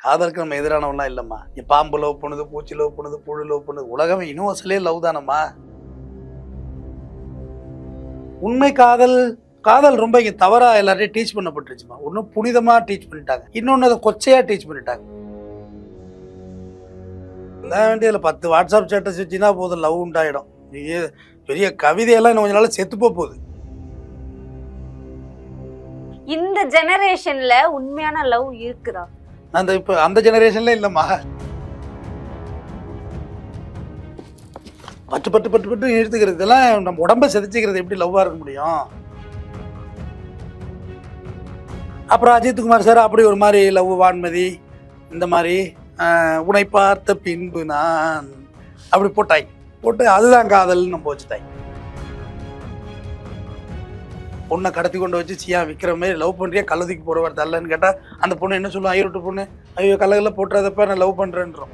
காதலுக்கு நம்ம எதிரானவெல்லாம் இல்லைம்மா. நீ பாம்பு லவ் பண்ணுது, பூச்சி லவ் பண்ணுது, புழு லவ் பண்ணுது, உலகம் யூனிவர்சலே லவ் தானம்மா. உண்மை காதல் காதல் ரொம்ப இங்கே தவறா எல்லாரையும் டீச் பண்ணப்பட்டுருச்சுமா. ஒன்றும் புனிதமாக டீச் பண்ணிட்டாங்க, இன்னொன்று அதை கொச்சையாக டீச் பண்ணிட்டாங்க. அதான் வேண்டியதில் 10 வாட்ஸ்அப் ஸ்டேட்டஸ் வச்சுன்னா போதும், லவ் உண்டாயிடும். பெரிய கவிதையெல்லாம் இன்னும் கொஞ்ச நாள் செத்து போகுது. இந்த ஜெனரேஷன்ல உண்மையான லவ் இருக்குதா? இப்ப அந்த ஜெனரேஷன்ல இல்லம்மா. பட்டு பட்டு பட்டு பட்டு எடுத்துக்கிறது இதெல்லாம் நம்ம உடம்ப செதுச்சிக்கிறது எப்படி லவ்வா இருக்க முடியும்? அப்புறம் அஜித்குமார் சார் அப்படி ஒரு மாதிரி லவ் வான்மதி இந்த மாதிரி உன்னை பார்த்த பின்பு நான் அப்படி போட்டு அதுதான் காதல்னு நம்ம வச்சுட்டாங்க. பொண்ணை கடத்தி கொண்டு வச்சு சியா விற்கிற மாதிரி லவ் பண்ணுறியா கள்ளதுக்கு போகிறவர் தரலன்னு கேட்டால் அந்த பொண்ணு என்ன சொல்லுவோம்? ஐயோ பொண்ணு, ஐயோ கள்ளதில் போட்டுறதப்ப நான் லவ் பண்ணுறேன்றோம்.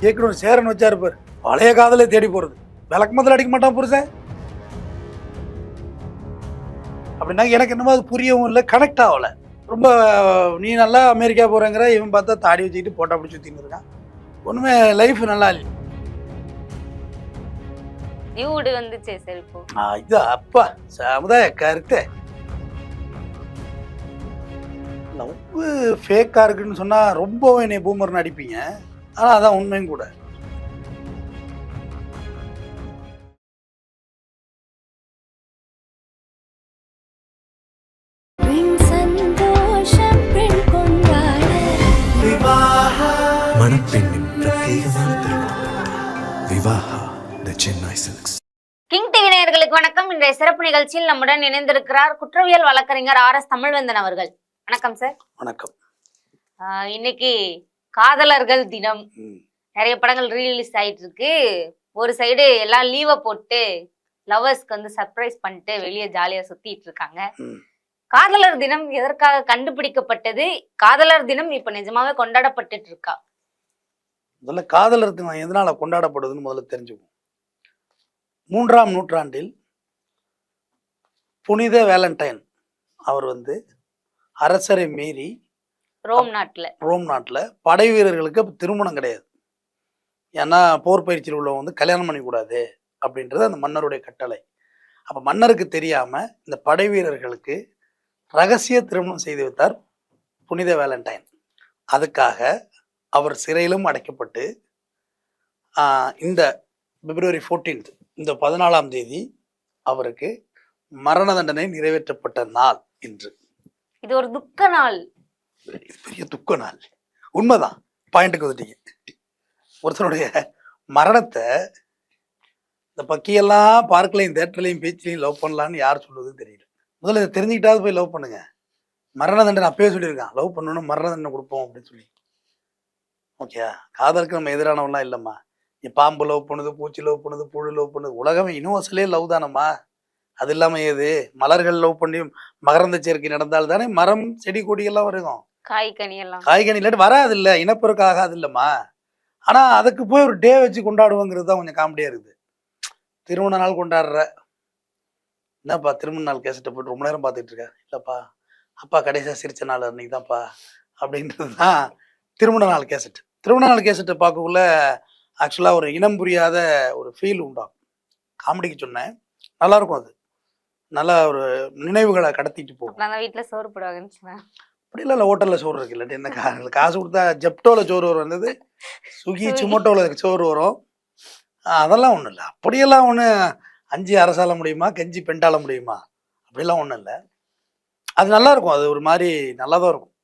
கேட்கணும் சேரன் வச்சாரு பாரு, பழைய காதலை தேடி போகிறது. விளக்கு முதல்ல அடிக்க மாட்டான் புருஷன் அப்படின்னா எனக்கு என்னமோ அது புரியவும் இல்லை, கனெக்ட் ஆகலை. ரொம்ப நீ நல்லா அமெரிக்கா போகிறேங்கிற, இவன் பார்த்தா தாடி வச்சுக்கிட்டு போட்டா அப்படி சுற்றின்னு இருக்கான். ஒன்றுமே லைஃப் நல்லா இல்லை. வந்துச்சு சார் இப்போ. இது அப்பா சமுதாய கருத்து லவ் ஃபேக்கா இருக்குன்னு சொன்னா ரொம்ப என்னை பூமர்னு அடிப்பீங்க. ஆனா அதான் உண்மையும் கூட. மணப்பெண்ணின் பிரத்யேகமான திருமணம் விவாஹா தி சென்னை சில்க்ஸ். கிங் டிவி நேயர்களுக்கு வணக்கம். இன்றைய சிறப்பு நிகழ்ச்சியில் நம்முடன் இணைந்திருக்கிறார் குற்றவியல் வழக்கறிஞர் RS தமிழ்வேந்தன் அவர்கள். வணக்கம் சார். வணக்கம். இன்னைக்கு காதலர்கள் தினம், நிறைய படங்கள் ரீலீஸ் ஆயிட்டு இருக்கு. ஒரு சைடு எல்லாம் லீவை போட்டு லவர்ஸ்க்கு வந்து சர்ப்ரைஸ் பண்ணிட்டு வெளியே ஜாலியா சுத்திட்டு இருக்காங்க. காதலர் தினம் எதற்காக கண்டுபிடிக்கப்பட்டது? காதலர் தினம் இப்ப நிஜமாவே கொண்டாடப்பட்டு இருக்கா? முதல்ல காதலர் தினம் எதனால கொண்டாடப்படுதுன்னு முதல்ல தெரிஞ்சுக்குவோம். 3ஆம் நூற்றாண்டில் புனித வேலண்டைன் அவர் வந்து அரசரை மீறி ரோம் நாட்டுல படை வீரர்களுக்கு திருமணம் கிடையாது. ஏன்னா போர் பயிற்சியில் உள்ளவங்க வந்து கல்யாணம் பண்ணிக்கூடாது அப்படின்றது அந்த மன்னருடைய கட்டளை. அப்ப மன்னருக்கு தெரியாம இந்த படை வீரர்களுக்கு ரகசிய திருமணம் செய்து வைத்தார் புனித வேலண்டைன். அதுக்காக அவர் சிறையிலும் அடைக்கப்பட்டு இந்த பிப்ரவரி 14 இந்த 14ஆம் தேதி அவருக்கு மரண தண்டனை நிறைவேற்றப்பட்ட நாள் இன்று. இது ஒரு துக்க நாள், பெரிய துக்க நாள். உண்மைதான், பாயிண்ட்டுக்கு வந்துட்டீங்க. ஒருத்தருடைய மரணத்தை இந்த பக்கியெல்லாம் பார்க்கலையும் தேட்டர்லையும் பீச்சிலையும் லவ் பண்ணலான்னு யார் சொல்லுவதுன்னு தெரியல. முதல்ல இதை தெரிஞ்சுக்கிட்டாவது போய் லவ் பண்ணுங்க. மரண தண்டனை அப்பயே சொல்லியிருக்கான், லவ் பண்ணணும் மரண தண்டனை கொடுப்போம் அப்படின்னு சொல்லி. ஓகே, காதலுக்கு நம்ம எதிரானவெல்லாம் இல்லைம்மா. நீ பாம்பு லவ் பண்ணுது, பூச்சி லவ் பண்ணுது, புழு லவ் பண்ணுது, உலகம் யூனிவர்சலே லவ் தானம்மா. அது இல்லாமல் ஏது மலர்கள் லவ் பண்ணி மகரந்த சேர்க்கை நடந்தால் தானே மரம் செடி கொடியெல்லாம் வருகும். காய்கனி இல்லாட்டி வராது இல்லை, இனப்பெருக்க ஆகாது இல்லைம்மா. ஆனால் அதுக்கு போய் ஒரு டே வச்சு கொண்டாடுவோங்கிறது தான் கொஞ்சம் காமெடியாக இருக்குது. திருமண நாள் கொண்டாடுற என்னப்பா, திருமண நாள் கேசட்டை போட்டு ரொம்ப நேரம் பார்த்துட்டு இருக்க? இல்லைப்பா, அப்பா கடைசியாக சிரிச்ச நாள் அன்னைக்கு தான்ப்பா அப்படின்றது தான் திருமண நாள் கேசட். திருமண நாள் கேசட்டை பார்க்கக்குள்ள ஆக்சுவலாக ஒரு இனம் புரியாத ஒரு ஃபீல் உண்டாகும். காமெடிக்கு சொன்னேன், நல்லா இருக்கும். அது நல்லா ஒரு நினைவுகளை கடத்திட்டு போகும். வீட்டில் சோறு போடுவாங்கன்னு அப்படி இல்லை, ஹோட்டலில் சோறு இருக்கு. இல்லாட்டி என்ன காசு கொடுத்தா ஜெப்டோவில் சோறு வரும், வந்தது ஸ்விக்கி சுமோட்டோவில் சோறு வரும். அதெல்லாம் ஒன்றும் இல்லை. அப்படியெல்லாம் ஒன்று 5 அரசால முடியுமா, கெஞ்சி பெண்டால முடியுமா? அப்படிலாம் ஒன்றும் இல்லை. அது நல்லா இருக்கும். அது ஒரு மாதிரி நல்லா தான் இருக்கும்.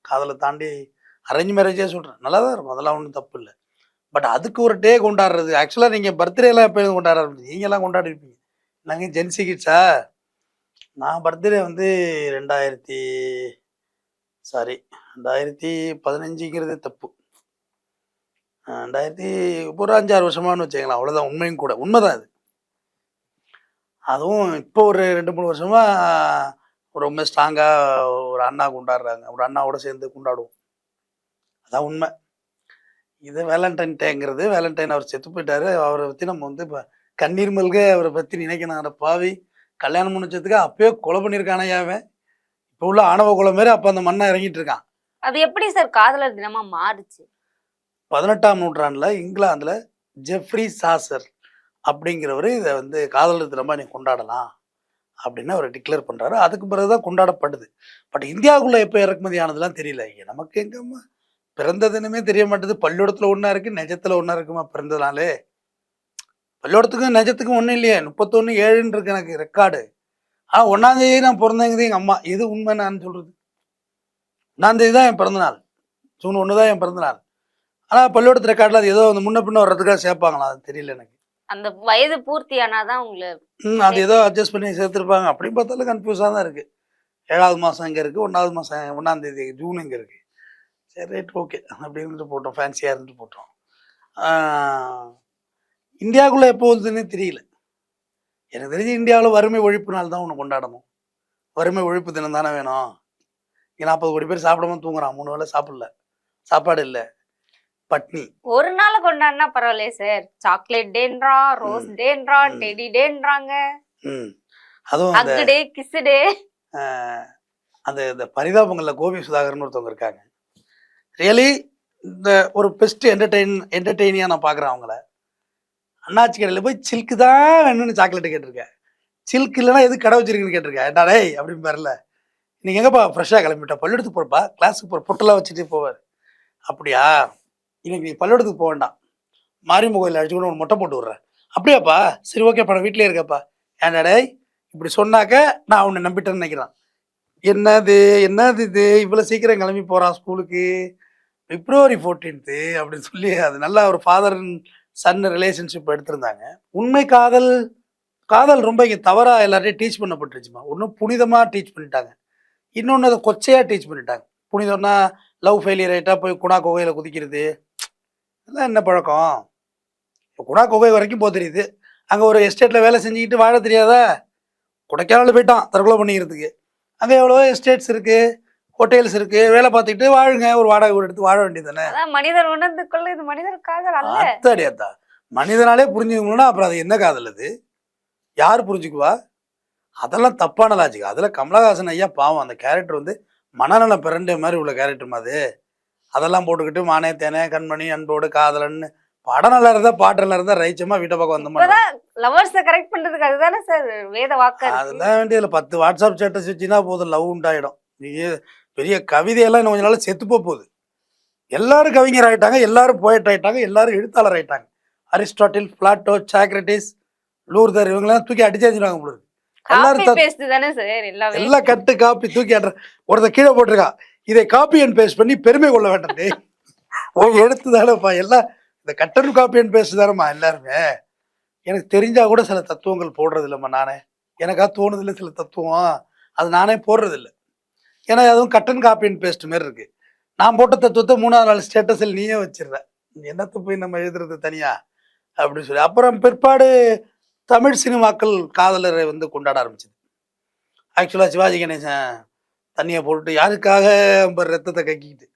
காதலை தாண்டி அரேஞ்ச் மேரேஜே சொல்கிறேன், நல்லா தான் இருக்கும். அதெல்லாம் ஒன்றும் தப்பு இல்லை. பட் அதுக்கு ஒரு டே கொண்டாடுறது, ஆக்சுவலாக நீங்கள் பர்த்டேலாம் எப்போ கொண்டாட நீங்கள்லாம் கொண்டாடிருப்பீங்க. நாங்கள் ஜென்சி கிட்ஸா? நான் பர்த்டே வந்து 2015 தப்பு. ஒரு 5-6 வருஷமானு வச்சுக்கலாம், அவ்வளோதான். உண்மையும் கூட உண்மைதான் அது. அதுவும் இப்போ ஒரு 2-3 வருஷமா ரொம்ப ஸ்ட்ராங்காக ஒரு அண்ணா கொண்டாடுறாங்க. ஒரு அண்ணாவோட சேர்ந்து கொண்டாடுவோம், அதான் உண்மை. இது வேலண்டைன் டேங்கிறது, வேலண்டைன் அவர் செத்து போயிட்டாரு. அவரை பற்றி நம்ம வந்து இப்போ கண்ணீர் மல்க அவரை பற்றி நினைக்கணும். பாவி, கல்யாணம் முடிச்சதுக்கு அப்பயே கொலை பண்ணியிருக்கானையாவே. இப்போ உள்ள ஆணவ குலம் மாரி அப்போ அந்த மண்ணை இறங்கிட்டு இருக்கான். அது எப்படி சார் காதலர் தினமா மாறுச்சு? 18ஆம் நூற்றாண்டுல இங்கிலாந்துல ஜெஃப்ரி சாசர் அப்படிங்கிறவர் இதை வந்து காதலர் தினமா நீ கொண்டாடலாம் அப்படின்னு அவர் டிக்ளேர் பண்றாரு. அதுக்கு பிறகுதான் கொண்டாடப்படுது. பட் இந்தியாவுக்குள்ள எப்போ இறக்குமதி ஆனதுலாம் தெரியல. நமக்கு எங்கம்மா பிறந்த தினமே தெரிய மாட்டேது. பள்ளிக்கூடத்துல ஒன்றா இருக்கு, நிஜத்துல ஒன்றா இருக்குமா பிறந்த நாளே. பள்ளிக்கூடத்துக்கும் நிஜத்துக்கும் ஒன்றும் இல்லையே. 31/7 இருக்கு எனக்கு ரெக்கார்டு. ஆனால் 1ஆம் தேதி நான் பிறந்தேங்குது எங்கள் அம்மா. எது உண்மை நான் சொல்றது? 1ஆம் தேதி தான் என் பிறந்தநாள். ஜூன் 1 தான் என் பிறந்தநாள். ஆனால் பள்ளிக்கூடத்து ரெக்கார்டில் அது ஏதோ அந்த முன்ன பின்ன வர்றதுக்காக சேர்ப்பாங்களா? அது தெரியல எனக்கு. அந்த வயது பூர்த்தி ஆனாதான் உங்களை அது ஏதோ அட்ஜஸ்ட் பண்ணி சேர்த்துருப்பாங்க. அப்படின்னு பார்த்தாலும் கன்ஃபியூஸாக தான் இருக்குது. 7வது மாதம் இங்கே இருக்குது, 1வது மாதம் 1ஆம் தேதி ஜூன் இங்கே இருக்குது. சரி ரைட் ஓகே அப்படி இருந்துட்டு போட்டோம், ஃபேன்சியாக இருந்துட்டு போட்டோம். இந்தியாவுக்குள்ளே எப்போ வந்ததுன்னே தெரியல. எனக்கு தெரிஞ்சு இந்தியாவில் வறுமை ஒழிப்பு நாள் தான் ஒன்று கொண்டாடணும். வறுமை ஒழிப்பு தினம் தானே வேணும். இங்கே 40 கோடி பேர் சாப்பிடாம தூங்குறான், 3 வேளை சாப்பிடல, சாப்பாடு இல்லை, பட்னி. ஒரு நாள் கொண்டாடினா பரவாயில்லையே சார். சாக்லேட் டேன்றா, ரோஸ் டேன்றா, டெடி டேன்றாங்க, அதுவும் ஹக் டே, கிஸ் டே. அந்த இந்த பரிதாபங்களில் கோபி சுதாகர்னு ஒருத்தவங்க இருக்காங்க. ரியலி இந்த ஒரு பெஸ்ட் என்டர்டெய்னியாக நான் பார்க்குறேன் அவங்கள. அண்ணாச்சி கடையில் போய் சில்க்கு தான் வேணும்னு சாக்லேட்டு கேட்டிருக்கேன். சில்க் இல்லைன்னா எது கடை வச்சிருக்குன்னு கேட்டிருக்கேன். ஏண்டா டேய் அப்படின்னு பாருல, நீங்கள் எங்கேப்பா ஃப்ரெஷ்ஷாக கிளம்பிட்டா? பள்ளிக்கூடத்துக்கு போகிறப்பா, கிளாஸுக்கு போகிற பொட்டெல்லாம் வச்சுட்டு போவார். அப்படியா, இன்னைக்கு நீ பள்ளிக்கூடத்துக்கு போக வேண்டாம், மாரியம்மன் கோயில் அடிச்சு கூட ஒரு மொட்டை போட்டு விட்றேன். அப்படியாப்பா, சரி ஓகேப்பா, நான் வீட்டிலே இருக்கப்பா. ஏண்டா டேய் இப்படி சொன்னாக்க நான் உன்னை நம்பிட்டேன்னு நினைக்கிறான். என்னது இது இவ்வளோ சீக்கிரம் கிளம்பி போகிறான் ஸ்கூலுக்கு, February 14th அப்படின்னு சொல்லி அது நல்லா ஒரு ஃபாதர் அண்ட் சன் ரிலேஷன்ஷிப் எடுத்திருந்தாங்க. உண்மை காதல் ரொம்ப இங்கே தவறாக எல்லார்ட்டையும் டீச் பண்ணப்பட்டுருச்சுமா. ஒன்றும் புனிதமாக டீச் பண்ணிட்டாங்க, இன்னொன்று அதை கொச்சையாக டீச் பண்ணிட்டாங்க. புனிதம்னா லவ் ஃபெயிலியர் ஆகிட்டா போய் குணா குகையில் குதிக்கிறது, அதெல்லாம் என்ன பழக்கம்? குணா குகை வரைக்கும் போக தெரியுது, அங்கே ஒரு எஸ்டேட்டில் வேலை செஞ்சுக்கிட்டு வாழ தெரியாதா? கொடைக்கானல் போயிட்டான் தற்கொலை பண்ணிக்கிறதுக்கு. அங்கே எவ்வளோ எஸ்டேட்ஸ் இருக்குது, ஹோட்டல்ஸ் இருக்குது, வேலை பார்த்துக்கிட்டு வாழுங்க, ஒரு வாடகை வீடு எடுத்து வாழ வேண்டியது தானே. மனிதர் உணர்ந்து கொள்ள இது மனிதர் காதல் அல்ல. அத்தாடியாத்தா, மனிதனாலே புரிஞ்சுக்கணும்னா அப்புறம் அது என்ன காதல்? அது யார் புரிஞ்சுக்குவா? அதெல்லாம் தப்பான லாஜிக். அதில் கமலஹாசன் ஐயா பாவம், அந்த கேரக்டர் வந்து மனநலம் பிறண்ட மாதிரி உள்ள கேரக்டர் மாதிரி. அதெல்லாம் போட்டுக்கிட்டு மானே தேனே கண்மணி அன்போடு காதலன்னு படம் நல்லா இருந்தா பாட்டு நல்லா இருந்தா ரைச்சமா வீட்டை பக்கம் வந்த மாதிரி. லவர்ஸை கரெக்ட் பண்றதுக்கு அதுதானே சார் வேத வாக்கு. அதெல்லாம் வேண்டியதில்லை, 10 வாட்ஸ்அப் ஸ்டேட்டஸ் வச்சுன்னா போதும், லவ் உண்டாயிடும். பெரிய கவிதையெல்லாம் இன்னும் கொஞ்ச நாள் செத்துப்போ போகுது. எல்லாரும் கவிஞர் ஆகிட்டாங்க, எல்லாரும் போயட் ஆகிட்டாங்க, எல்லாரும் எழுத்தாளர் ஆகிட்டாங்க. அரிஸ்டாட்டில், பிளாட்டோ, சாக்ரட்டிஸ், லூர்தர் இவங்கெல்லாம் தூக்கி அடிச்சாச்சுருவாங்க உங்களுக்கு. எல்லாரும் எல்லாம் கட்டு காப்பி தூக்கி ஒருத்தர் கீழே போட்டிருக்கா, இதை காப்பி அண்ட் பேஸ்ட் பண்ணி பெருமை கொள்ள வேண்டாம். எழுத்து தானேப்பா எல்லாம், இந்த கட்டன் காப்பி அண்ட் பேஸ்ட் தானேம்மா எல்லாருமே. எனக்கு தெரிஞ்சா கூட சில தத்துவங்கள் போடுறது இல்லைம்மா நானே. எனக்கா தோணுதில்லை சில தத்துவம், அது நானே போடுறதில்லை. ஏன்னா அதுவும் கட்டன் காப்பி அண்ட் பேஸ்ட் மாரி இருக்கு. நான் போட்ட தத்துவத்தை 3ஆவது நாள் ஸ்டேட்டஸில் நீயே வச்சிடுற, என்னத்தை போய் நம்ம எழுதுறது தனியா அப்படின்னு சொல்லி. அப்புறம் பிற்பாடு தமிழ் சினிமாக்கள் காதலரை வந்து கொண்டாட ஆரம்பிச்சது. ஆக்சுவலாக சிவாஜி கணேசன் தண்ணியை போட்டுட்டு யாருக்காக ரத்தத்தை கக்கிக்கிட்டு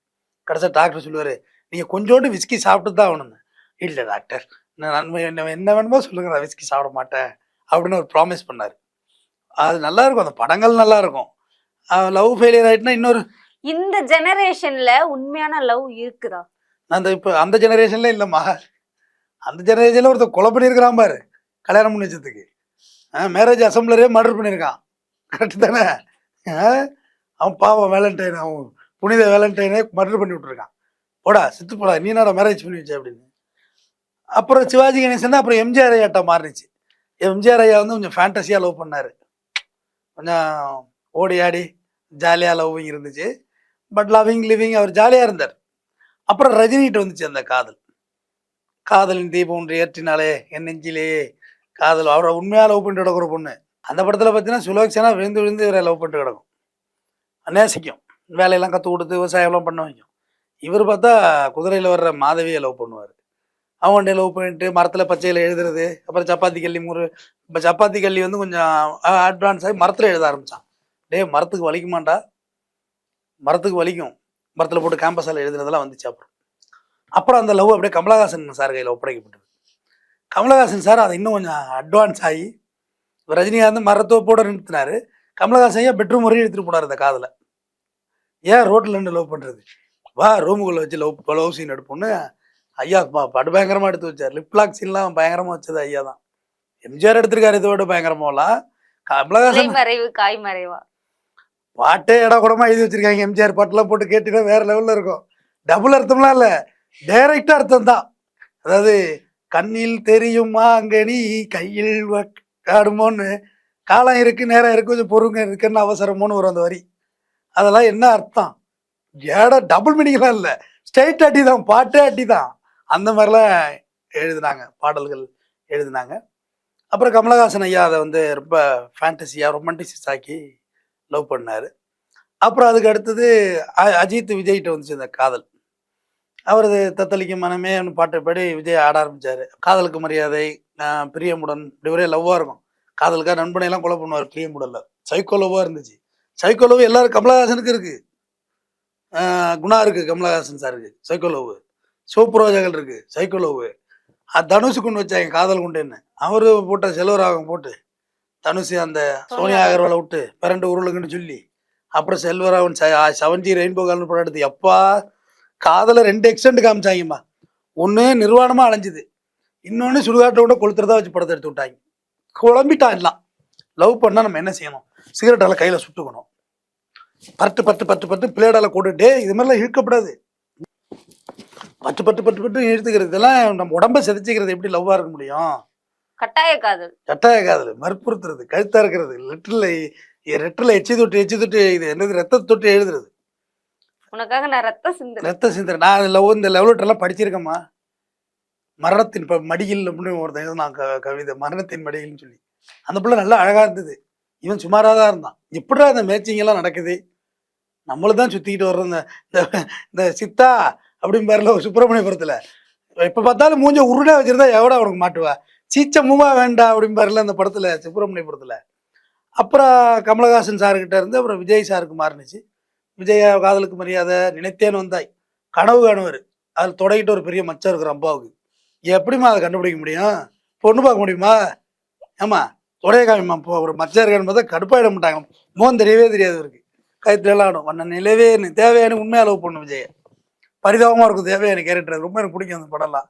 கடைசியாக டாக்டர் சொல்லுவார், நீங்கள் கொஞ்சோண்டு விஸ்கி சாப்பிட்டு தான் ஆகணுங்க. இல்லை டாக்டர், நான் என்ன வேணுமோ சொல்லுங்க, நான் விஸ்கி சாப்பிட மாட்டேன் அப்படின்னு ஒரு ப்ராமிஸ் பண்ணார். அது நல்லா இருக்கும், அந்த படங்கள் நல்லா இருக்கும். லவ் ஃபெயிலியர் ஆகிட்டுனா இன்னொரு இந்த ஜெனரேஷன்ல உண்மையான லவ் இருக்குதா? அந்த இப்போ அந்த ஜெனரேஷன்ல இல்லைம்மா, அந்த ஜெனரேஷன்ல ஒருத்தர் கொலை பண்ணியிருக்கிறான் பாரு கல்யாணம் பண்ணி வச்சதுக்கு. மேரேஜ் அசம்பிளரே மர்டர் பண்ணியிருக்கான், கரெக்டு தானே? அவன் பாவம் வேலண்டைன், அவன் புனித வேலண்டைனே மர்டர் பண்ணி விட்டுருக்கான். போடா சித்து போடா, நீ நான் மேரேஜ் பண்ணி வச்ச அப்படின்னு. அப்புறம் சிவாஜி கணேசன் தான் அப்புறம் எம்ஜிஆர் ஐயாட்ட மாறிச்சு. எம்ஜிஆர் ஐயா வந்து கொஞ்சம் ஃபேண்டஸியாக லவ் பண்ணார், கொஞ்சம் ஓடி ஆடி ஜாலியாக லவ்விங் இருந்துச்சு. பட் லவ்விங் லிவிங் அவர் ஜாலியாக இருந்தார். அப்புறம் ரஜினிகிட்ட வந்துச்சு அந்த காதலின் தீபம் ஒன்று ஏற்றினாலே என் நெஞ்சிலே காதல். அவரை உண்மையாக லவ் பண்ணிட்டு கிடக்குற பொண்ணு. அந்த படத்தில் பார்த்தீங்கன்னா சுலோக்ஷனா விழுந்து விழுந்து இவரை லவ் பண்ணிட்டு கிடக்கும், நேசிக்கும், வேலையெல்லாம் கற்றுக் கொடுத்து விவசாயம்லாம் பண்ண வைக்கும். இவர் பார்த்தா குதிரையில் வர்ற மாதவியை லவ் பண்ணுவார். அவன்கிட்ட லவ் பண்ணிட்டு மரத்தில் பச்சையில் எழுதுறது. அப்புறம் சப்பாத்தி கல்லி இப்போ சப்பாத்தி கல்லி வந்து கொஞ்சம் அட்வான்ஸ் ஆகி மரத்தில் எழுத ஆரம்பித்தான். மரத்துக்கு வலிக்குமாண்டா, மரத்துக்கு வலிக்கும், மரத்தில் போட்டு கேம்பஸால் எழுதுனதெல்லாம் வந்துச்சு. அப்புறம் அந்த லவ் அப்படியே கமலஹாசன் சார் கையில் ஒப்படைக்கப்பட்டது. கமலஹாசன் சார் அதை இன்னும் கொஞ்சம் அட்வான்ஸ் ஆகி ரஜினிகாந்த் மரத்தோப்போடு நிறுத்தினார். கமலஹாசன் ஐயா பெட்ரூம் வரையும் எடுத்துட்டு போனார் இந்த காதலை. ஏன் ரோட்டில் நின்று லவ் பண்ணுறது, வா ரூமுக்குள்ளே வச்சு லவ் சீன் எடுப்போன்னு ஐயா படு பயங்கரமாக எடுத்து வச்சார். லிப்லாக் சீன்லாம் பயங்கரமாக வச்சது ஐயா தான். எம்ஜிஆர் எடுத்திருக்காரு இதோட பயங்கரமாலாம். கமலஹாசன் மறைவு காய் மறைவா பாட்டே இட கூடமா எழுதி வச்சிருக்காங்க. எம்ஜிஆர் பாட்டுலாம் போட்டு கேட்டீங்கன்னா வேற லெவலில் இருக்கும். டபுள் அர்த்தம்லாம் இல்லை, டைரக்டா அர்த்தம் தான். அதாவது கண்ணில் தெரியுமா அங்கனி கையில் காடுமோன்னு, காலம் இருக்கு நேரம் இருக்கு கொஞ்சம் பொறுங்க இருக்குன்னு அவசரமோன்னு வரும் அந்த வரி. அதெல்லாம் என்ன அர்த்தம், ஏடா டபுள் மீனிங்லாம் இல்லை, ஸ்ட்ரைட் அடி தான், பாட்டே அடி தான். அந்த மாதிரிலாம் எழுதுனாங்க, பாடல்கள் எழுதுனாங்க. அப்புறம் கமலஹாசன் ஐயா அதை வந்து ரொம்ப ஃபேண்டசியாக ரொமான்டிசிஸ் ஆக்கி லவ் பண்ணார். அப்புறம் அதுக்கு அடுத்தது அஜித் விஜய்கிட்ட வந்துச்சு இந்த காதல். அவரது தத்தளிக்கும் மனமே பாட்டுப்படி விஜய் ஆட ஆரம்பித்தார். காதலுக்கு மரியாதை, பிரியமுடன், இப்படி ஒரே லவ்வாக இருக்கும். காதலுக்காக நண்பனையெல்லாம் கொலை பண்ணுவார். பிரியமுடனில் சைக்கோ லவ்வாக இருந்துச்சு. சைக்கோ லவ் எல்லாரும் கமலஹாசனுக்கு இருக்குது, குணா இருக்குது, கமலஹாசன் சாருக்கு சைக்கோ லவ், சோப்ரோஜாக்கள் இருக்குது சைக்கோ லவ். தனுஷு கொண்டு வச்சாங்க காதல் குண்டுன்னு. அவரு போட்ட செல்வராகம் போட்டு தனுஷு அந்த சோனியா அகர்வாலை விட்டு பிறண்டு உருளுக்குன்னு சொல்லி, அப்புறம் செல்வராகவன் 7G ரெயின்போ கால்னு படம் எடுத்து எப்பா காதலை 2 எக்ஸ்டெண்ட் காமிச்சாங்கம்மா. ஒன்று நிர்வாணமாக அலைஞ்சுது, இன்னொன்று சுடுகாட்டை விட கொளுத்துறதா வச்சு படத்தை எடுத்து விட்டாங்க. குழம்பிட்டான் எல்லாம். லவ் பண்ணால் நம்ம என்ன செய்யணும், சிகரெட்டால் கையில் சுட்டுக்கணும், பட்டு பட்டு பட்டு பட்டு பிளேடால் கூட்டுட்டு இது மாதிரிலாம் இழுக்கப்படாது, பட்டு பட்டு பட்டு பட்டு இழுத்துக்கிறது, இதெல்லாம் நம்ம உடம்ப செதைச்சிக்கிறது எப்படி லவ்வாக இருக்க முடியும்? கட்டாய காதல், கட்டாய காதல், மறுப்புறுத்துறது, கழுத்தா இருக்கிறது, லெட்டரில் எச்சி தொட்டு இது என்னது ரத்த தொட்டு எழுதுறது. உனக்காக நான் ரத்த சிந்துறேன். நான் இந்த லவ் லெட்டர்லாம் படிச்சிருக்கேம்மா. மரணத்தின் மடியில் அப்படின்னு ஒருத்தன் நான் கவிதை, மரணத்தின் மடியில்னு சொல்லி. அந்த பிள்ளை நல்லா அழகா இருந்தது, இவன் சுமாராக தான் இருந்தான். எப்படா அந்த மேட்சிங் எல்லாம் நடக்குது, நம்மள தான் சுத்திக்கிட்டு வர்றோம். இந்த சித்தா அப்படின்னு பேர்ல சுப்பிரமணியபுரத்துல எப்ப பார்த்தாலும் மூஞ்ச உருடா வச்சிருந்தா எவடா உனக்கு மாட்டுவா, சீச்ச மூவா வேண்டாம் அப்படின்னு பேர்ல அந்த படத்துல சுப்பிரமணியபுரத்துல. அப்புறம் கமலஹாசன் சாருக்கிட்ட இருந்து அப்புறம் விஜய் சாருக்கு மாறினுச்சு. விஜய காதலுக்கு மரியாதை, நினைத்தேன் வந்தாய், கனவு காணுவார், அதில் தொடங்கிட்டு ஒரு பெரிய மச்சம் இருக்கிற அப்பாவுக்கு. எப்படிமா அதை கண்டுபிடிக்க முடியும், பொண்ணு பார்க்க முடியுமா, ஆமா தொடைய காமிமா இப்போ ஒரு மச்சம் இருக்கான்னு பார்த்தா கடுப்பாயிட மாட்டாங்க. மோன் தெரியவே தெரியாது இருக்கு, கயத்துல ஆடும் வண்ண நிலவேன்னு தேவையான உண்மையாக லவ் பண்ணும் விஜய். பரிதாபமாக இருக்கும் தேவையான கேரக்டர், ரொம்ப எனக்கு பிடிக்கும் அந்த படம்லாம்.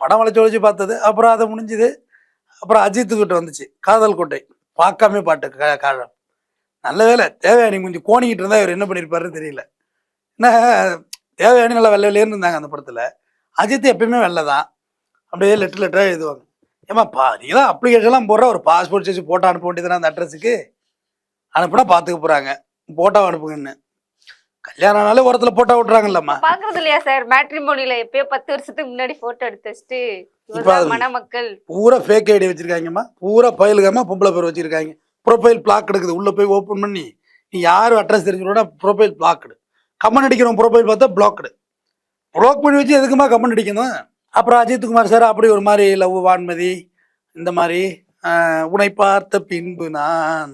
படம் வளைச்சு பார்த்தது. அப்புறம் அதை முடிஞ்சுது. அப்புறம் அஜித்துக்கிட்ட வந்துச்சு காதல் கோட்டை, பார்க்காமே பாட்டு காழம். நல்ல வேலை தேவையானி கொஞ்சம் கோணிக்கிட்டு இருந்தால் இவர் என்ன பண்ணியிருப்பாருன்னு தெரியல. என்ன தேவையானி நல்லா வெள்ளை வெளியேன்னு இருந்தாங்க அந்த படத்தில். அஜித் எப்பயுமே வெள்ளை தான், அப்படியே லெட்டராக எழுதுவாங்க. ஏமாப்பா நீ தான் அப்ளிகேஷன்லாம் போடுற, ஒரு பாஸ்போர்ட் சைஸ் போட்டோ அனுப்ப வேண்டியதுனா அந்த அட்ரஸுக்கு அனுப்புனா பார்த்துக்க போகிறாங்க, போட்டோ அனுப்புங்கன்னு. கல்யாணம் ஆனாலே ஓரத்தில் போட்டோ விட்டுறாங்கல்லம்மா. பாக்குறது இல்லையா சார், மேட்ரிமோனில எப்பயோ 10 வருஷத்துக்கு முன்னாடி போட்டோ எடுத்து வச்சுட்டு மணமக்கள் பூரா ஃபேக் ஐடி வச்சிருக்காங்கம்மா, பூரா ஃபைலுக்காம பொம்பளை பேர் வச்சிருக்காங்க. ப்ரொஃபைல் பிளாக் எடுக்குது, உள்ள போய் ஓப்பன் பண்ணி நீ யாரும் அட்ரஸ் தெரிஞ்சுக்கூட ப்ரொஃபைல் பிளாக்டு, கமெண்ட் அடிக்கிறோம் ப்ரொஃபைல் பார்த்தா பிளாக்டு. ப்ளாக் பண்ணி வச்சு எதுக்குமா கமெண்ட் அடிக்கணும்? அப்புறம் அஜித்குமார் சார் அப்படி ஒரு மாதிரி லவ் வான்மதி இந்த மாதிரி உன்னை பார்த்த பின்பு நான்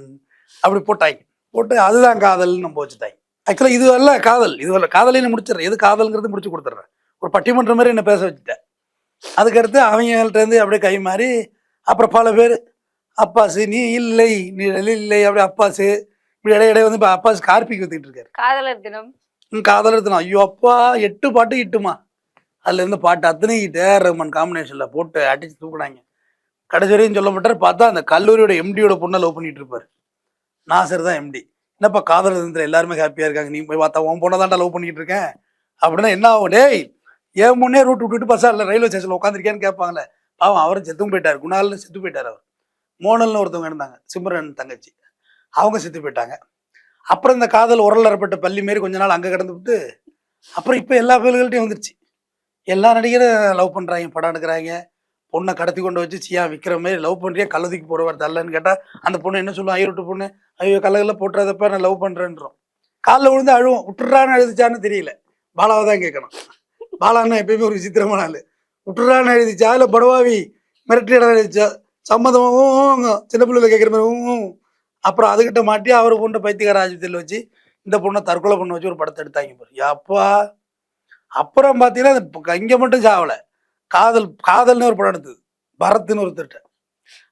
அப்படி போட்டு அதுதான் காதல்னு நம்ம வச்சுட்டாங்க. ஆக்சுவலாக இது வரல காதல், இது வரல காதலையும் முடிச்சிடுறேன், எது காதல்ங்கிறது முடிச்சு கொடுத்துட்றேன். ஒரு பட்டிமன்ற மாதிரி என்ன பேச வச்சுட்டேன். அதுக்கடுத்து அவங்கள்ட்டேருந்து அப்படியே கை மாறி அப்புறம் பல பேர் அப்பாசு நீ இல்லை நீ இல்லை அப்படி அப்பாசு இப்படி இடையிடையே வந்து இப்போ அப்பாஸ் கார்பிக் வந்துக்கிட்டு இருக்காரு. காதலர் தினம், காதலர் தினம், ஐயோ அப்பா 8 பாட்டு இட்டுமா. அதுல இருந்து பாட்டு அத்தனை AR ரஹ்மான் காம்பினேஷன்ல போட்டு அடிச்சு தூக்குனாங்க. கடைசி வரையும் சொல்லப்பட்டார். பார்த்தா அந்த கல்லூரியோட MD-யோட பொண்ணை லவ் பண்ணிட்டு இருப்பாரு. நாசர் தான் MD. என்னப்பா காதலர் தினத்துல எல்லாருமே ஹாப்பியா இருக்காங்க, நீ போய் பார்த்தா உன் பொண்ணை தான்டா லவ் பண்ணிட்டு இருக்கேன் அப்படின்னா என்ன ஆகும்? டேய் ஏன் முன்னே ரூட் விட்டுட்டு பஸ்ஸா இல்லை ரயில்வே ஸ்டேஷன்ல உட்காந்துருக்கேன்னு கேட்பாங்களே. பாவம் அவரும் செத்தும் போயிட்டாரு, குணால்னு செத்து போயிட்டார். அவர் மோனல்னு ஒருத்தவங்க இருந்தாங்க, சிம்ரன் தங்கச்சி, அவங்க செத்து போயிட்டாங்க. அப்புறம் இந்த காதல் உரல் அறப்பட்ட பள்ளி மாரி கொஞ்ச நாள் அங்கே கடந்து விட்டு அப்புறம் இப்போ எல்லா பேர்கள்ட்டையும் வந்துருச்சு. எல்லா நடிகரும் லவ் பண்ணுறாங்க, படம் எடுக்கிறாங்க. பொண்ணை கடத்தி கொண்டு வச்சு சியா விற்கிற மாதிரி லவ் பண்ணுறியா கள்ளதுக்கு போடுவார் தரலன்னு கேட்டால் அந்த பொண்ணு என்ன சொல்லுவோம், ஐரோட்டு பொண்ணு ஐயோ கல்லகல்ல போட்டுறதப்ப நான் லவ் பண்ணுறேன்றோம். காலில் விழுந்து அழுவோம், விட்டுறான்னு எழுதிச்சான்னு தெரியல. பாலாவை தான் கேட்கணும். பாலான்னு எப்பயுமே ஒரு விசித்திரமான ஆள். விட்டுறான்னு எழுதிச்சா இல்லை படவாவி மிரட்டி இடம் எழுதிச்சா சம்மதமும் சின்ன பிள்ளைல கேட்குற மாதிரி. அப்புறம் அதுக்கிட்ட மாட்டி அவர் பொண்ணை பைத்தியக்கார ஆஸ்பத்திரியில் வச்சு இந்த பொண்ணை தற்கொலை பண்ண வச்சு ஒரு படத்தை எடுத்தாங்க பாரு. அப்பா அப்புறம் பார்த்தீங்கன்னா இங்கே மட்டும் சாவலை, காதல்னு ஒரு படம் எடுத்தது, பரத்னு ஒருத்தர்கிட்ட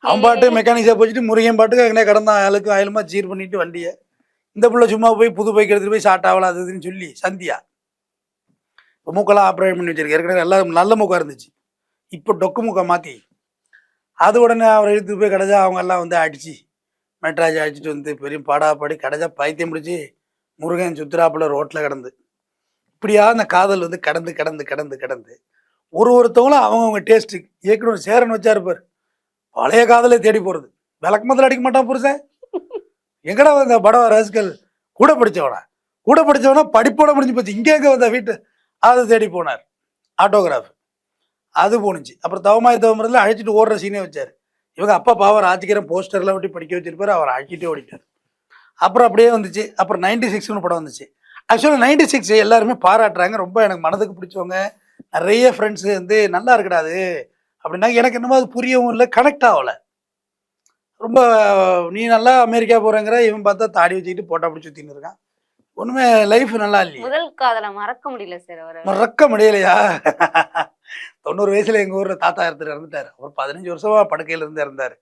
அவன் பாட்டு மெக்கானிக்ஸாக போச்சுட்டு முருகன் பாட்டுக்கு அங்கே கடந்தான் ஆளுக்கு ஆயிலுமா சீர் பண்ணிட்டு வண்டியை. இந்த பிள்ளை சும்மா போய் புது பைக் எடுத்துகிட்டு போய் ஷார்ட் ஆகலாம் அது இதுன்னு சொல்லி சந்தியா இப்போ மூக்கெல்லாம் ஆப்ரேட் பண்ணி வச்சிருக்கு. ஏற்கனவே எல்லாம் நல்ல மூக்காக இருந்துச்சு, இப்போ டொக்கு மூக்கை மாற்றி அது உடனே அவரை எடுத்து போய் கடைஜா அவங்க எல்லாம் வந்து அடிச்சு மெட்ராஜ் அடிச்சுட்டு வந்து பெரிய பாடாப்பாடி கடைஜா பைத்தியம் பிடிச்சி முருகன் சுத்துறாப்புல ரோட்டில் கிடந்து. இப்படியா அந்த காதல் வந்து கடந்து கடந்து கடந்து கடந்து ஒருத்தவங்களும் அவங்கவுங்க டேஸ்ட்டு. இயக்குனர் சேரன் வச்சா இருப்பார், பழைய காதலை தேடி போகிறது. விளக்கமத்தில் அடிக்க மாட்டான் புருஷன். எங்கடா வந்த படம் ரசிகல் கூட படித்தவனா படிப்போட முடிஞ்சு போச்சு. இங்கே எங்கே வந்த வீட்டு அதை தேடி போனார். ஆட்டோகிராஃப் அது போணுச்சு. அப்புறம் தவமாய் தவமரத்தில் அழைச்சிட்டு ஓடுற சீனே வச்சார். இவங்க அப்பா பாவர் ஆச்சிக்கிறேன் போஸ்டர்லாம் விட்டு படிக்க வச்சிருப்பாரு, அவர் அழைச்சிட்டே ஓடிட்டார். அப்புறம் அப்படியே வந்துச்சு. அப்புறம் 96ன்னு படம் வந்துச்சு. ஆக்சுவலாக 96 எல்லாருமே பாராட்டுறாங்க, ரொம்ப எனக்கு மனதுக்கு பிடிச்சவங்க நிறைய ஃப்ரெண்ட்ஸு வந்து நல்லா இருக்கடாது அப்படின்னா. எனக்கு என்னமோ அது புரியவும் இல்லை, கனெக்ட் ஆகலை. ரொம்ப நீ நல்லா அமெரிக்கா போகிறேங்கிற, இவன் பார்த்தா தாடி வச்சுக்கிட்டு போட்டா அப்படி சுற்றின்னு இருக்கான். ஒன்றுமே லைஃப் நல்லா இல்லையா? முதல் காதலை மறக்க முடியல சார். அவர் மறக்க முடியலையா? 90 வயசுல எங்கள் ஊரில் தாத்தா இறந்துட்டார். அவர் 15 வருஷமா படுக்கையில் இருந்து இறந்தார்.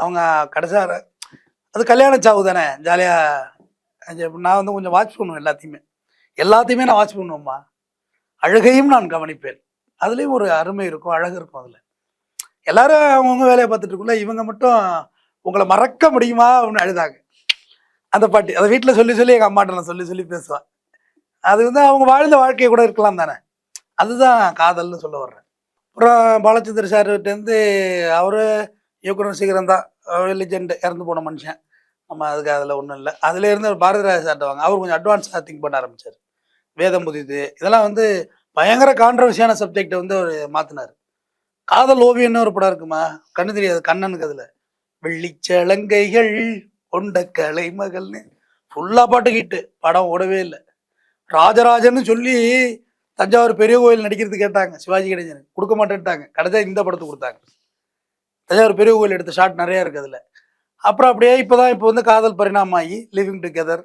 அவங்க கடைசியாக அது கல்யாண சாவு தானே, ஜாலியாக. நான் வந்து கொஞ்சம் வாட்ச் பண்ணுவேன், எல்லாத்தையுமே நான் வாட்ச் பண்ணுவேம்மா. அழகையும் நான் கவனிப்பேன். அதுலேயும் ஒரு அருமை இருக்கும், அழகு இருக்கும். அதில் எல்லாரும் அவங்கவுங்க வேலையை பார்த்துட்டு இருக்குள்ள, இவங்க மட்டும் உங்களை மறக்க முடியுமா அப்படின்னு அழுதாங்க. அந்த பாட்டு அதை வீட்டில் சொல்லி சொல்லி எங்கள் அம்மாட்ட நான் சொல்லி பேசுவேன். அது வந்து அவங்க வாழ்ந்த வாழ்க்கையை கூட இருக்கலாம் தானே, அதுதான் காதல்னு சொல்ல வர்றேன். அப்புறம் பாலச்சந்திர சார்கிட்டேருந்து அவர் இயக்குனர் சீக்கிரம் தான், லெஜெண்ட், இறந்து போன மனுஷன். நம்ம அதுக்கு அதில் ஒன்றும் இல்லை. அதுலேருந்து பாரதிராஜ சார்ட்ட வாங்க, அவர் கொஞ்சம் அட்வான்ஸாக திங்க் பண்ண ஆரம்பித்தார். வேதம் புதிது இதெல்லாம் வந்து பயங்கர கான்ட்ரவர்சியான சப்ஜெக்டை வந்து அவர் மாற்றினார். காதல் ஓவியம்னு ஒரு படம் இருக்குமா, கண்ணு தெரியாது கண்ணனுக்கு, அதில் வெள்ளிச்சலங்கைகள் கொண்ட கலைமகள்னு ஃபுல்லாக பாட்டு கிட்டு படம் ஓடவே இல்லை. ராஜராஜன்னு சொல்லி தஞ்சாவூர் பெரிய கோயில் நடிக்கிறது கேட்டாங்க, சிவாஜி கணேசன் கொடுக்க மாட்டேன்ட்டாங்க. கடைசியாக இந்த படத்துக்கு கொடுத்தாங்க. தஞ்சாவூர் பெரிய கோயில் எடுத்த ஷாட் நிறையா இருக்குது அதில். அப்புறம் அப்படியே இப்போ வந்து காதல் பரிணாமாகி லிவிங் டுகெதர்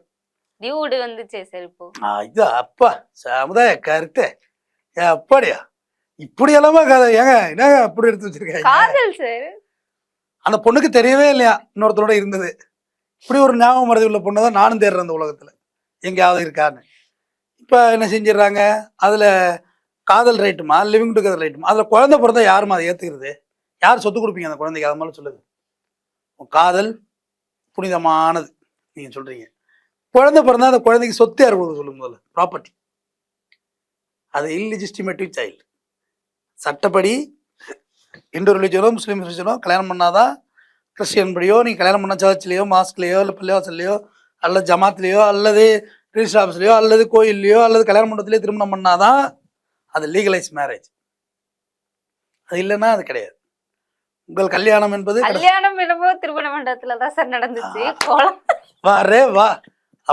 டியூடு வந்துச்சே சார். இப்போ இது அப்பா சமுதாய கருத்து அப்படியா இப்படி எல்லாமே கதை ஏங்க என்னங்க அப்படி எடுத்து வச்சிருக்காங்க காதல் சார். அந்த பொண்ணுக்கு தெரியவே இல்லையா இன்னொருத்தரோட இருந்தது. இப்படி ஒரு ஞாபகம் மறதி உள்ள பொண்ணு தான் நானும் தேடுறேன் அந்த உலகத்தில் எங்கேயாவது இருக்கான்னு. இப்போ என்ன செஞ்சிடறாங்க, அதில் காதல் ரைட்டுமா லிவிங் டுகெதர் ரைட்டுமா, அதில் குழந்தை பிறந்தா யாருமா அதை ஏற்றுக்கிறது? யார் சொத்து கொடுப்பீங்க அந்த குழந்தைக்கு? அதை மாதிரி சொல்லுது. காதல் புனிதமானது நீங்கள் சொல்கிறீங்க, குழந்தை பிறந்தா அந்த குழந்தைக்கு சொத்து யார் கொடுக்க சொல்லுங்க? முதல்ல ப்ராப்பர்ட்டி. அது இல்லிஜிஸ்டிமேட்டிவ் சைல்டு. சட்டப்படி இந்து ரிலிஜனோ முஸ்லீம் ரிலிஜனோ கல்யாணம் பண்ணாதான், கிறிஸ்டியன் படியோ நீங்கள் கல்யாணம் பண்ண சர்ச்லேயோ மாஸ்க்லேயோ இல்லை பள்ளிவாசல்லையோ அல்லது ஜமாத்லேயோ அல்லது ரிஜிஸ்டர் ஆஃபீஸ்லையோ அல்லது கோயில்லையோ அல்லது கல்யாண மண்டபத்திலேயோ திருமணம் பண்ணாதான் அது லீகலைஸ் மேரேஜ். அது இல்லைன்னா அது கிடையாது. உங்கள் கல்யாணம் என்பது கல்யாணம் என்னமோ திருமண மண்டபத்துல தான் சார் நடந்துச்சு. வாரே வா.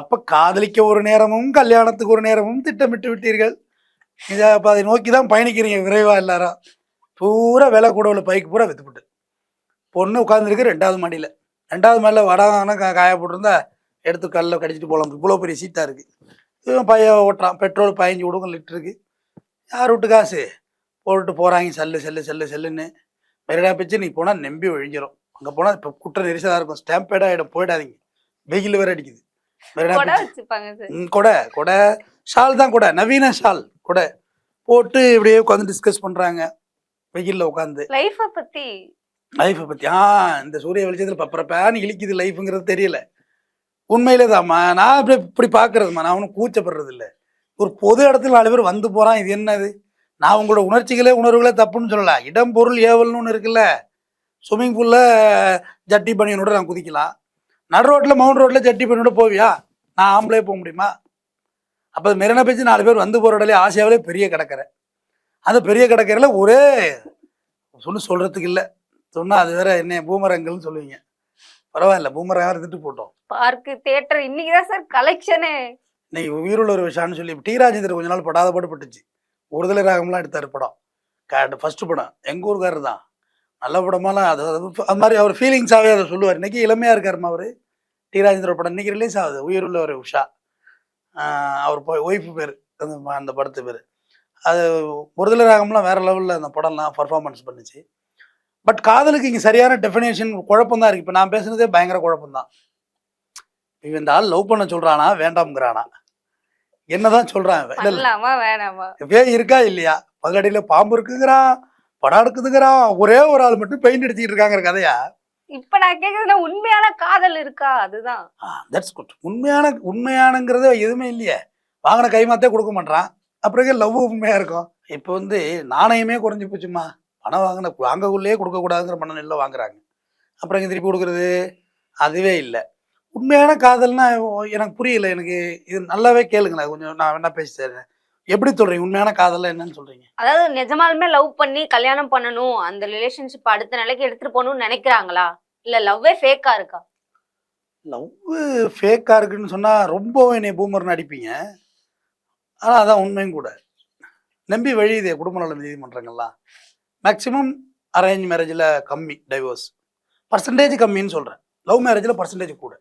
அப்ப காதலிக்க ஒரு நேரமும் கல்யாணத்துக்கு ஒரு நேரமும் திட்டமிட்டு விட்டீர்கள். இதை அப்போ அதை நோக்கி தான் பயணிக்கிறீங்க விரைவா. எல்லாரும் பூரா விலை கூட உள்ள பைக்கு பூரா வித்துப்பிட்டு பொண்ணு உட்காந்துருக்கு 2வது மாடியில். 2வது மாடியில் வடாங்கன்னா காய போட்டிருந்தா எடுத்து கல்லில் கடிச்சிட்டு போகலாம். இவ்வளோ பெரிய சீட்டாக இருக்குது. இவன் பையன் ஓட்டுறான், பெட்ரோல் 15 விடுங்க லிட்டருக்கு. யார் விட்டு காசு போட்டு போகிறாங்க செல்லுன்னு. மெரினா பீச் நீ போனால் நம்பி ஒழிஞ்சிடும். அங்கே போனால் இப்போ குற்ற நெரிசலாக இருக்கும், ஸ்டாம்பேடாக ஆகிடும், போயிடாதீங்க. வெயில் வேற அடிக்குது. மெரினா பீச் கொடை ஷால் தான், கொடை நவீன ஷால் கொடை போட்டு இப்படியே உட்காந்து டிஸ்கஸ் பண்ணுறாங்க வெயிலில் உட்காந்து லைஃப்பை பற்றி. இந்த சூரிய வெளிச்சத்தில் பப்பரப்பான்னு இழிக்குது லைஃபுங்கிறது தெரியல. உண்மையிலே தான்மா நான் இப்படி பார்க்கறதுமா, நான் ஒன்றும் கூச்சப்படுறது இல்லை. ஒரு பொது இடத்துல 4 பேர் வந்து போகிறான், இது என்னது? நான் உங்களோட உணர்வுகளே தப்புன்னு சொல்லலாம். இடம் பொருள் ஏவல்னு ஒன்று இருக்குல்ல. ஸ்விம்மிங் பூலில் ஜட்டி பனியனோட நான் குதிக்கலாம், நடு ரோட்டில் மவுண்ட் ரோட்டில் ஜட்டி பனியோட போவியா? நான் ஆம்பளே போக முடியுமா? அப்போ மெரினா பீச் 4 பேர் வந்து போகிற இடத்துல ஆசியாவிலே பெரிய கடற்கரை. அந்த பெரிய கடற்கரையில் ஒரே சொல்கிறதுக்கு இல்லை, சொன்னால் அது வேற என்ன பூமரங்கள்னு சொல்லுவீங்க. பரவாயில்ல, பூமரங்காக இருந்துட்டு போட்டோம். பார்க்கு தியேட்டர் இன்னைக்கு தான் சார் கலெக்ஷனு. இன்னைக்கு உயிருள்ள ஒரு விஷயம்னு சொல்லி டி ராஜேந்தர் கொஞ்ச நாள் படாத பாடுபட்டுச்சு. ஒருதலை ராகம்லாம் எடுத்தார் படம். ஃபர்ஸ்ட் படம் எங்கள் ஊருக்காரர் தான், நல்ல படமாலாம். அது மாதிரி அவர் ஃபீலிங்ஸாகவே அதை சொல்லுவார். இன்றைக்கி இளமையாக இருக்காருமா அவர். டி ராஜேந்திர படம் இன்றைக்கி ரிலீஸ் ஆகுது, உயிருள்ள ஒரு உஷா. அவர் ஒய்ஃபு பேர் அந்த படத்து பேர். அது ஒருதலை ராகம்லாம் வேறு லெவலில் அந்த படம்லாம் பர்ஃபார்மன்ஸ் பண்ணுச்சு. பட் காதலுக்கு இங்கே சரியான டெஃபினேஷன் குழப்பம் தான் இருக்குது. இப்போ நான் பேசுனதே பயங்கர குழப்பம் தான். இவன் இந்த ஆள் லவ் பண்ண சொல்கிறானா வேண்டாம்ங்கிறானா என்னதான் சொல்கிறான்? பண்ணலாமா வேணாமா? இருக்கா இல்லையா? பதிலடியில் பாம்பு இருக்குங்கிறான், படம் எடுக்குதுங்கிறான், ஒரே ஒரு ஆள் மட்டும் பெயிண்ட் அடிச்சுட்டு இருக்காங்கிற கதையா? இப்ப நான் கேக்குறதுல உண்மையான காதல் இருக்கா? அதுதான். That's good. உண்மையானங்கிறது எதுவுமே இல்லையே. வாங்கின கைமாத்தே கொடுக்க மாட்டான், அப்புறம் லவ் உண்மையா இருக்கும். இப்போ வந்து நாணயமே குறைஞ்சி போச்சுமா. பணம் வாங்கக்குள்ளேயே கொடுக்கக்கூடாதுங்கிற மனநிலை வாங்குறாங்க. அப்புறம் இங்கே திருப்பி கொடுக்குறது அதுவே இல்லை. உண்மையான காதல்னா எனக்கு புரியல. எனக்கு இது நல்லாவே கேளுங்களேன் கொஞ்சம். நான் வேணா பேசி தரேன். எப்படி சொல்றீங்க உண்மையான காதல் என்னன்னு சொல்றீங்க? அதாவது நிஜமாலுமே லவ் பண்ணி கல்யாணம் பண்ணணும், அந்த ரிலேஷன்ஷிப் அடுத்த நிலைக்கு எடுத்துட்டு போகணும்னு நினைக்கிறாங்களா, இல்ல லவ்வே ஃபேக்கா இருக்கா? லவ் ஃபேக்கா இருக்குன்னு சொன்னா ரொம்ப என்னை பூமர்னு அடிப்பீங்க. ஆனா அதான் உண்மையும் கூட. நம்பி வழியுதே குடும்ப நல நீதிமன்றங்கள்லாம். மேக்சிமம் அரேஞ்ச் மேரேஜில் கம்மி டைவோர்ஸ் பர்சன்டேஜ் கம்மின்னு சொல்கிறேன். லவ் மேரேஜில் பர்சன்டேஜ் கூட.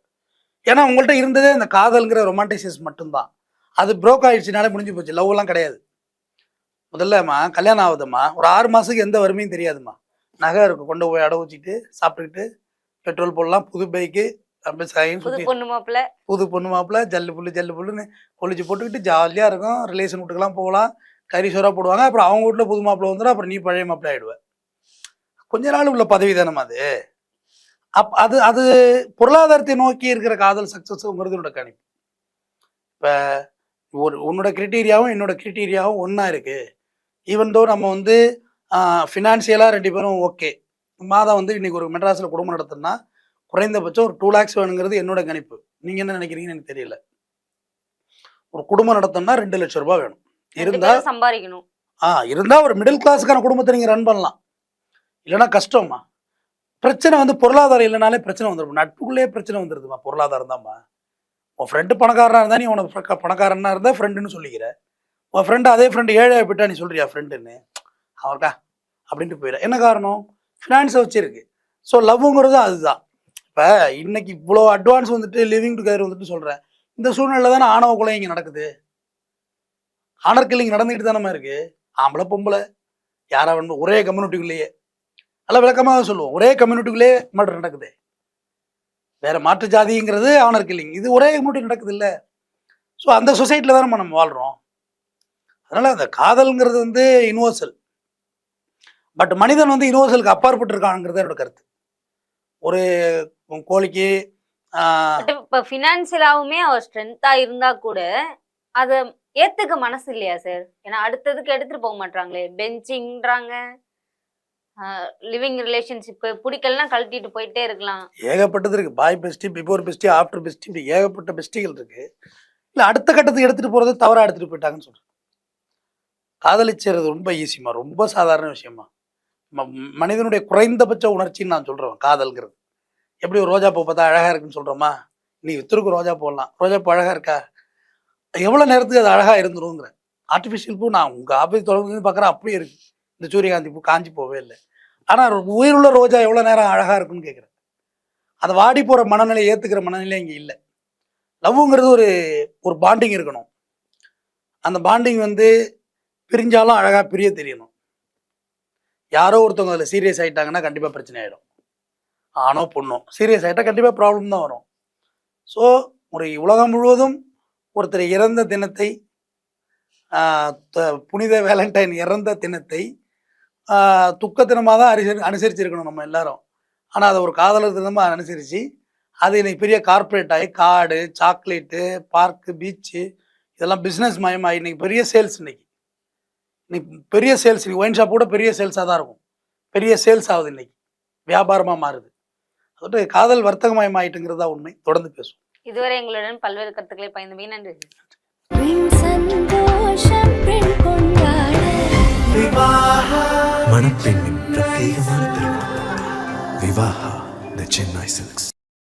ஏன்னா உங்கள்கிட்ட இருந்ததே அந்த காதல்ங்கிற ரொமான்டிசிஸ் மட்டும்தான். அது ப்ரோக் ஆகிடுச்சினாலே முடிஞ்சு போச்சு. லவ்லாம் கிடையாது. முதல்லம்மா கல்யாணம் ஆகுதும்மா, ஒரு 6 மாதத்துக்கு எந்த வறுமையும் தெரியாதும்மா. நகை இருக்கும், கொண்டு போய் அடை வச்சுட்டு சாப்பிட்டுக்கிட்டு பெட்ரோல் போடலாம், புது பைக்கு, புது பொண்ணு மாப்பிள்ள ஜல்லு புல்லுன்னு பொழிச்சு போட்டுக்கிட்டு ஜாலியாக இருக்கும். ரிலேஷன் வீட்டுக்கெல்லாம் போகலாம், கறி சோறாக போடுவாங்க. அப்புறம் அவங்க வீட்டில் புது மாப்பிள்ளை வந்துடும், அப்புறம் நீ பழைய மாப்பிள்ளை ஆகிடுவேன். கொஞ்ச நாள் உள்ள பதவி தானம்மா அது. அது அது பொருளாதாரத்தை நோக்கி இருக்கிற காதல் சக்ஸஸ்ங்கிறது என்னோட கணிப்பு. இப்போ உன்னோட கிரிட்டீரியாவும் என்னோட கிரிட்டீரியாவும் ஒன்றா இருக்குது. ஈவன் தோ நம்ம வந்து ஃபினான்ஷியலாக 2 பேரும் ஓகே. மாதம் வந்து இன்றைக்கி ஒரு மெட்ராஸில் குடும்பம் நடத்துனா குறைந்தபட்சம் ஒரு 2 lakhs வேணுங்கிறது என்னோட கணிப்பு. நீங்கள் என்ன நினைக்கிறீங்கன்னு எனக்கு தெரியல. ஒரு குடும்பம் நடத்தணும்னா 2 லட்சம் ரூபாய் வேணும். இருந்தால் சம்பாதிக்கணும். இருந்தால் ஒரு மிடில் கிளாஸுக்கான குடும்பத்தை நீங்கள் ரன் பண்ணலாம். இல்லைன்னா கஷ்டம்மா. பிரச்சனை வந்து பொருளாதாரம் இல்லைனாலே பிரச்சனை வந்துடும். நட்புக்குள்ளேயே பிரச்சனை வந்துடுதுமா. பொருளாதாரம் தான்மா. உன் ஃப்ரெண்டு பணக்காரனாக இருந்தால் நீ உனக்கு பணக்காரனாக இருந்தால் ஃப்ரெண்டுன்னு சொல்லிக்கிற. உன் ஃப்ரெண்டு அதே ஃப்ரெண்டு ஏழையாக போயிட்டா நீ சொல்கிறியா ஃப்ரெண்டுன்னு? அவர்டா அப்படின்ட்டு போயிட. என்ன காரணம்? ஃபினான்ஸை வச்சுருக்கு. ஸோ லவ்வுங்கிறது அதுதான். இப்போ இன்னைக்கு இவ்வளோ அட்வான்ஸ் வந்துட்டு லிவிங் டுகெதர் வந்துட்டு சொல்கிறேன். இந்த சூழ்நிலை தானே ஆணவ கொலை இங்கே நடக்குது. ஆனர் கில்லிங் நடந்துக்கிட்டு தானே இருக்குது. ஆம்பளை பொம்பளை யாரா வேணும் ஒரே கம்யூனிட்டிக்குள்ளேயே. நல்லா விளக்கமாக தான் சொல்லுவோம். ஒரே கம்யூனிட்டிக்குள்ளேயே மர்டர் நடக்குது. வேற மாற்று ஜாதிங்கிறது ஆனர் கில்லிங், இது ஒரே கம்யூனிட்டி நடக்குது இல்லை. ஸோ அந்த சொசைட்டியில் தான் நம்ம வாழ்கிறோம். அதனால் அந்த காதல்ங்கிறது வந்து யூனிவர்சல். பட் மனிதன் வந்து யூனிவர்சலுக்கு அப்பாற்பட்டு இருக்காங்கிறது என்னோட கருத்து. ஒரு கோழிக்கு இப்போ ஃபினான்ஷியலாவுமே அவர் ஸ்ட்ரென்த்தா இருந்தா கூட அதை ஏத்துக்க மனசு இல்லையா சார்? ஏன்னா அடுத்ததுக்கு எடுத்துட்டு போக மாட்டாங்களே, பெஞ்சிங்றாங்க, லிவிங் ரிலேஷன்ஷிப் பிடிக்கலன்னா கழட்டிட்டு போயிட்டே இருக்கலாம். ஏகப்பட்டது இருக்கு. Boy bestie, before bestie, after bestie, இப்படி ஏகப்பட்ட பெஸ்டிகள் இருக்கு. இல்லை அடுத்த கட்டத்துக்கு எடுத்துட்டு போறது தவறா எடுத்துட்டு போயிட்டாங்கன்னு சொல்றேன். காதலிச்சுறது ரொம்ப ஈஸிமா, ரொம்ப சாதாரண விஷயமா. மனிதனுடைய குறைந்தபட்ச உணர்ச்சின்னு நான் சொல்றேன் காதல்ங்கிறது. எப்படி ஒரு ரோஜா பூ பார்த்தா அழகா இருக்குன்னு சொல்றோமா, நீ வித்துருக்கு ரோஜா போடலாம், ரோஜா பூ அழகா இருக்கா, எவ்வளோ நேரத்துக்கு அது அழகா இருந்துருங்கிற. ஆர்டிஃபிஷியல் பூ நான் உங்க ஆஃபீஸ் தொடர்ந்து பார்க்குறேன், அப்படியே இருக்கு. இந்த சூரியகாந்தி பூ காஞ்சி போவே இல்லை. ஆனால் உயிருள்ள ரோஜா எவ்வளோ நேரம் அழகா இருக்குன்னு கேட்குறேன். அதை வாடி போகிற மனநிலை ஏற்றுக்கிற மனநிலை இங்கே இல்லை. லவ்வுங்கிறது ஒரு பாண்டிங் இருக்கணும். அந்த பாண்டிங் வந்து பிரிஞ்சாலும் அழகாக பிரிய தெரியணும். யாரோ ஒருத்தவங்க அதில் சீரியஸ் ஆகிட்டாங்கன்னா கண்டிப்பாக பிரச்சனை ஆகிடும். ஆணோ பொண்ணோ சீரியஸ் ஆகிட்டா கண்டிப்பாக ப்ராப்ளம் தான் வரும். ஸோ ஒரு உலகம் முழுவதும் ஒருத்தர் இறந்த தினத்தை, புனித வேலண்டைன் இறந்த தினத்தை துக்க தினமாக தான் அனுசரிச்சிருக்கணும் நம்ம எல்லாரும். ஆனால் அதை ஒரு காதலர் தினமாக அனுசரித்து அது இன்னைக்கு பெரிய கார்பரேட் ஆகி கார்டு, சாக்லேட்டு, பார்க்கு, பீச்சு இதெல்லாம் பிஸ்னஸ் மயமாகி இன்னைக்கு பெரிய சேல்ஸ். இன்னைக்கு பெரிய சேல்ஸ். இன்னைக்கு ஒயின் ஷாப் கூட பெரிய சேல்ஸாக தான் இருக்கும். பெரிய சேல்ஸ் ஆகுது, இன்னைக்கு வியாபாரமாக மாறுது. அதோட காதல் வர்த்தகமயமாயிட்டுங்கிறதா உண்மை. தொடர்ந்து பேசுவோம். இதுவரை எங்களுடன் பல்வேறு கருத்துக்களை பயந்து நன்றி. மணப்பெண்ணின் பிரத்யேகமான திருமணம் விவாஹா தி சென்னை சில்க்ஸ்.